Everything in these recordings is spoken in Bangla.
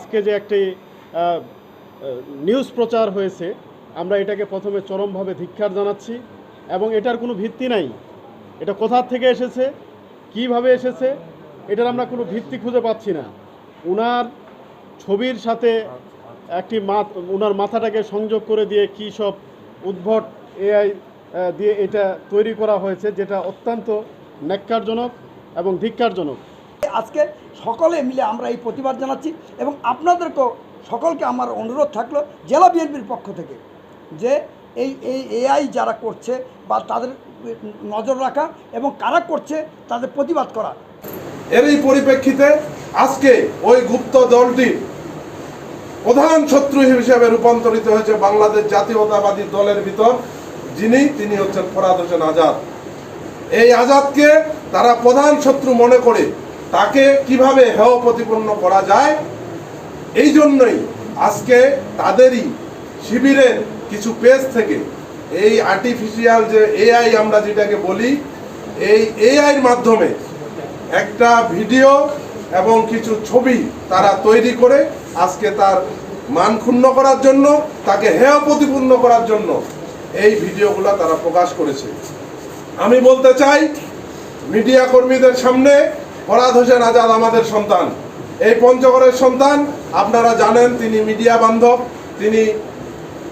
আজকে যে একটি নিউজ প্রচার হয়েছে, আমরা এটাকে প্রথমে চরমভাবে ধিক্কার জানাচ্ছি এবং এটার কোনো ভিত্তি নাই। এটা কোথা থেকে এসেছে, কিভাবে এসেছে, এটার আমরা কোনো ভিত্তি খুঁজে পাচ্ছি না। ওনার ছবির সাথে ওনার মাথাটাকে সংযোগ করে দিয়ে কী সব উদ্ভট এআই দিয়ে এটা তৈরি করা হয়েছে, যেটা অত্যন্ত ন্যাক্কারজনক এবং ধিক্কারজনক। আজকে সকলে মিলে আমরা এই প্রতিবাদ জানাচ্ছি এবং আপনাদেরকেও সকলকে আমার অনুরোধ থাকলো জেলা বিএনপির পক্ষ থেকে যে এই এআই যারা করছে বা তাদের নজর রাখা এবং কারা করছে তাদের প্রতিবাদ করা। এরই পরিপ্রেক্ষিতে আজকে ওই গুপ্ত দলটি প্রধান শত্রু হিসেবে রূপান্তরিত হয়েছে বাংলাদেশ জাতীয়তাবাদী দলের ভিতর, তিনি হচ্ছেন ফরহাদ হোসেন আজাদ। এই আজাদকে তারা প্রধান শত্রু মনে করে তাকে কিভাবে হেয় প্রতিপন্ন করা যায়, এই জন্যই আজকে তাদেরই শিবিরের কিছু পেজ থেকে এই আর্টিফিশিয়াল যে এআই আমরা যেটাকে বলি, এই এআইয়ের মাধ্যমে একটা ভিডিও এবং কিছু ছবি তারা তৈরি করে আজকে তার মান ক্ষুণ্ণ করার জন্য, তাকে হেয় প্রতিপন্ন করার জন্য এই ভিডিওগুলো তারা প্রকাশ করেছে। আমি বলতে চাই মিডিয়া কর্মীদের সামনে, ফরহাদ হোসেন আজাদ আমাদের সন্তান, এই পঞ্চগড়ের সন্তান। আপনারা জানেন তিনি মিডিয়া বান্ধব, তিনি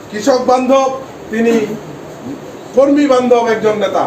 কৃষক বান্ধব, তিনি কর্মী বান্ধব একজন নেতা।